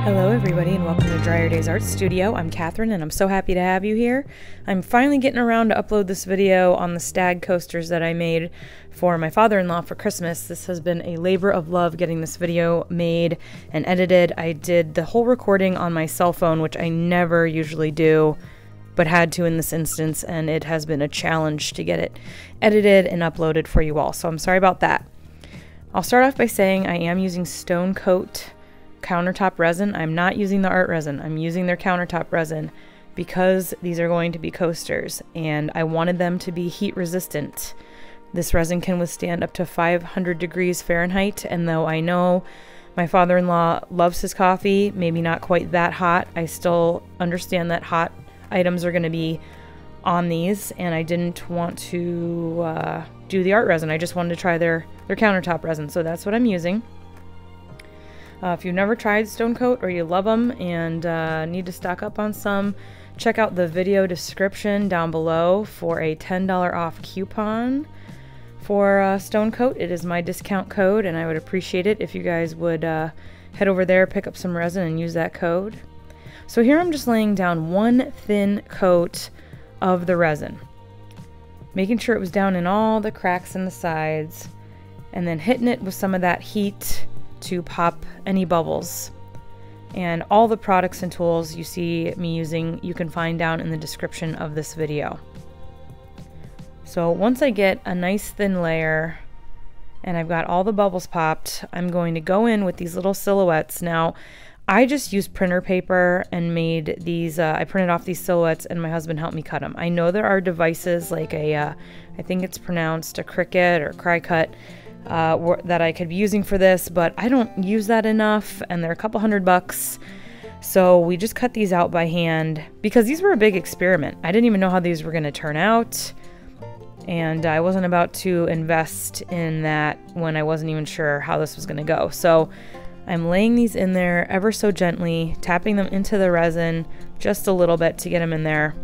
Hello everybody and welcome to Dryer Days Art Studio. I'm Catherine and I'm so happy to have you here. I'm finally getting around to upload this video on the Stag coasters that I made for my father-in-law for Christmas. This has been a labor of love getting this video made and edited. I did the whole recording on my cell phone, which I never usually do, but had to in this instance, and it has been a challenge to get it edited and uploaded for you all, so I'm sorry about that. I'll start off by saying I am using Stone Coat countertop resin. I'm not using the art resin. I'm using their countertop resin because these are going to be coasters and I wanted them to be heat resistant. This resin can withstand up to 500 degrees Fahrenheit, and though I know my father-in-law loves his coffee, maybe not quite that hot, I still understand that hot items are going to be on these, and I didn't want to do the art resin. I just wanted to try their countertop resin, so that's what I'm using. If you've never tried Stone Coat or you love them and need to stock up on some, check out the video description down below for a $10 off coupon for Stone Coat. It is my discount code and I would appreciate it if you guys would head over there, pick up some resin and use that code. So here I'm just laying down one thin coat of the resin, making sure it was down in all the cracks in the sides, and then hitting it with some of that heat to pop any bubbles. And all the products and tools you see me using you can find down in the description of this video. So once I get a nice thin layer and I've got all the bubbles popped, I'm going to go in with these little silhouettes. Now I just used printer paper and made these, I printed off these silhouettes and my husband helped me cut them. I know there are devices like I think it's pronounced a Cricut or Cricut, that I could be using for this, but I don't use that enough and they're a couple $100. So we just cut these out by hand because these were a big experiment. I didn't even know how these were going to turn out, and I wasn't about to invest in that when I wasn't even sure how this was going to go. So I'm laying these in there ever so gently, tapping them into the resin just a little bit to get them in there.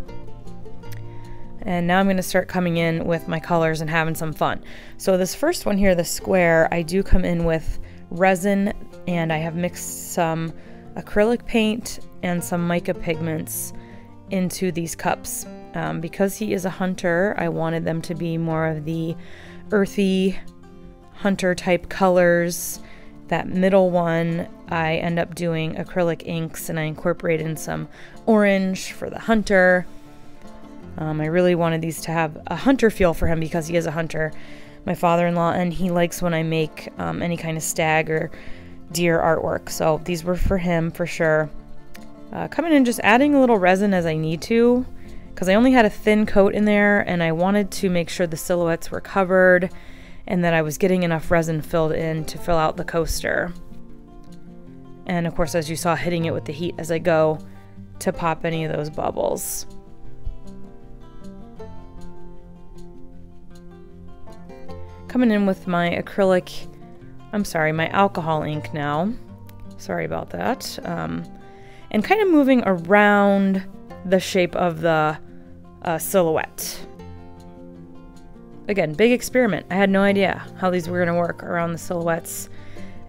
And now I'm going to start coming in with my colors and having some fun. So this first one here, the square, I do come in with resin, and I have mixed some acrylic paint and some mica pigments into these cups. Because he is a hunter, I wanted them to be more of the earthy hunter type colors. That middle one, I end up doing acrylic inks, and I incorporate in some orange for the hunter. I really wanted these to have a hunter feel for him because he is a hunter, my father-in-law, and he likes when I make any kind of stag or deer artwork. So these were for him for sure. Coming in, just adding a little resin as I need to, because I only had a thin coat in there and I wanted to make sure the silhouettes were covered and that I was getting enough resin filled in to fill out the coaster. And of course, as you saw, hitting it with the heat as I go to pop any of those bubbles. Coming in with my acrylic, my alcohol ink now. Sorry about that. And kind of moving around the shape of the silhouette. Again, big experiment. I had no idea how these were going to work around the silhouettes.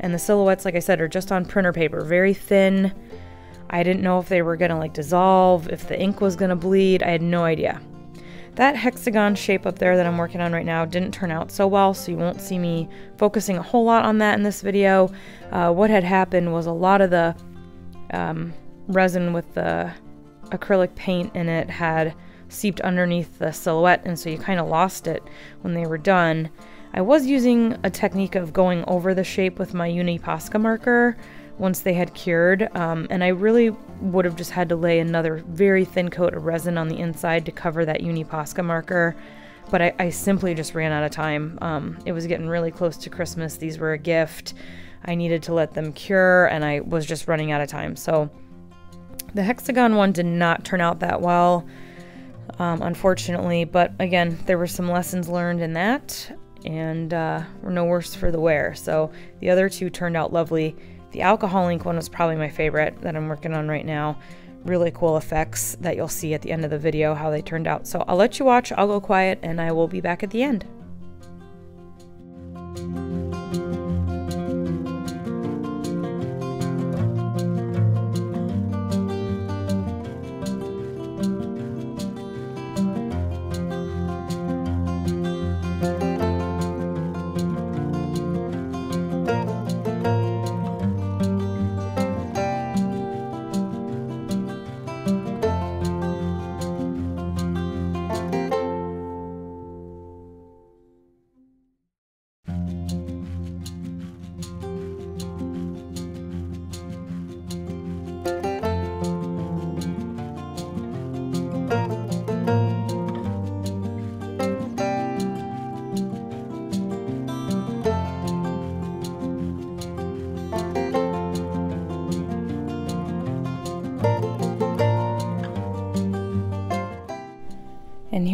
And the silhouettes, like I said, are just on printer paper, very thin. I didn't know if they were going to like dissolve, if the ink was going to bleed. I had no idea. That hexagon shape up there that I'm working on right now didn't turn out so well, so you won't see me focusing a whole lot on that in this video. What had happened was a lot of the resin with the acrylic paint in it had seeped underneath the silhouette, and so you kind of lost it when they were done. I was using a technique of going over the shape with my Uni Posca marker once they had cured, and I really would have just had to lay another very thin coat of resin on the inside to cover that Uni Posca marker, but I simply just ran out of time. It was getting really close to Christmas. These were a gift. I needed to let them cure, and I was just running out of time. So the hexagon one did not turn out that well, unfortunately, but again, there were some lessons learned in that, and were no worse for the wear. So the other two turned out lovely. The alcohol ink one was probably my favorite that I'm working on right now. Really cool effects that you'll see at the end of the video how they turned out. So I'll let you watch, I'll go quiet, and I will be back at the end.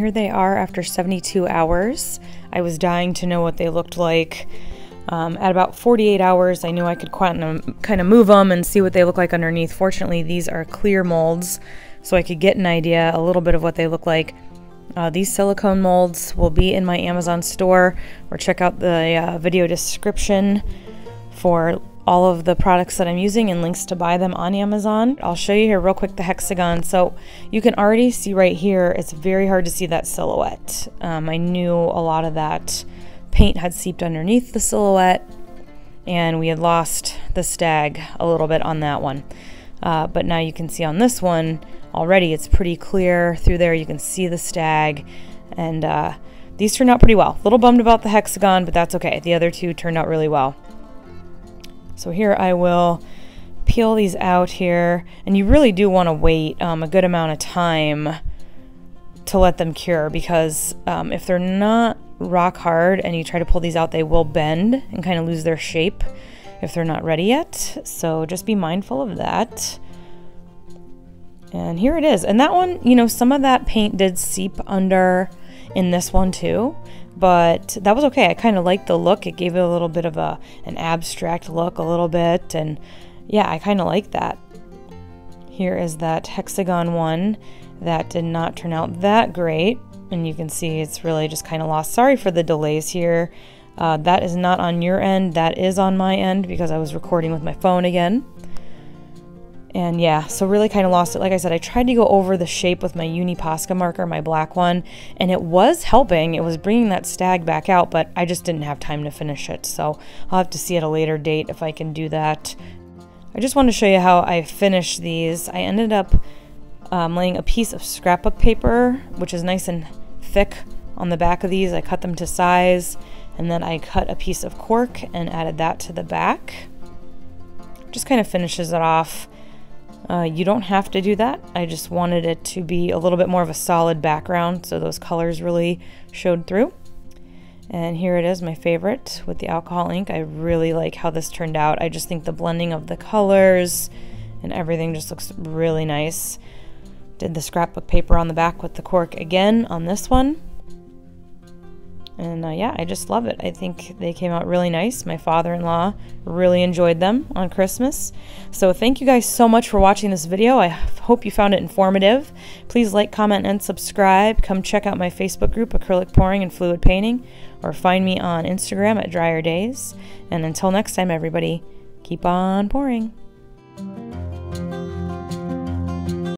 here they are after 72 hours. I was dying to know what they looked like. At about 48 hours, I knew I could kind of move them and see what they look like underneath. Fortunately, these are clear molds, so I could get an idea, a little bit of what they look like. These silicone molds will be in my Amazon store, or check out the video description for all of the products that I'm using and links to buy them on Amazon. I'll show you here real quick the hexagon. So you can already see right here, it's very hard to see that silhouette. I knew a lot of that paint had seeped underneath the silhouette, and we had lost the stag a little bit on that one. But now you can see on this one, already it's pretty clear through there. You can see the stag, and these turned out pretty well. A little bummed about the hexagon, but that's okay. The other two turned out really well. So here I will peel these out here, and you really do want to wait a good amount of time to let them cure, because if they're not rock hard and you try to pull these out, they will bend and kind of lose their shape if they're not ready yet. So just be mindful of that. And here it is. And that one, you know, some of that paint did seep under in this one too, but that was okay. I kind of liked the look. It gave it a little bit of an abstract look a little bit, and yeah, I kind of like that. Here is that hexagon one that did not turn out that great, and you can see it's really just kind of lost. Sorry for the delays here. That is not on your end, that is on my end, because I was recording with my phone again. And yeah, so really kind of lost it. Like I said, I tried to go over the shape with my Uni Posca marker, my black one, and it was helping. It was bringing that stag back out, but I just didn't have time to finish it. So I'll have to see at a later date if I can do that. I just want to show you how I finished these. I ended up laying a piece of scrapbook paper, which is nice and thick, on the back of these. I cut them to size, and then I cut a piece of cork and added that to the back. Just kind of finishes it off. You don't have to do that. I just wanted it to be a little bit more of a solid background, so those colors really showed through. And here it is, my favorite with the alcohol ink. I really like how this turned out. I just think the blending of the colors and everything just looks really nice. Did the scrapbook paper on the back with the cork again on this one. And yeah, I just love it. I think they came out really nice. My father-in-law really enjoyed them on Christmas. So thank you guys so much for watching this video. I hope you found it informative. Please like, comment, and subscribe. Come check out my Facebook group, Acrylic Pouring and Fluid Painting, or find me on Instagram at Drier Days. And until next time, everybody, keep on pouring.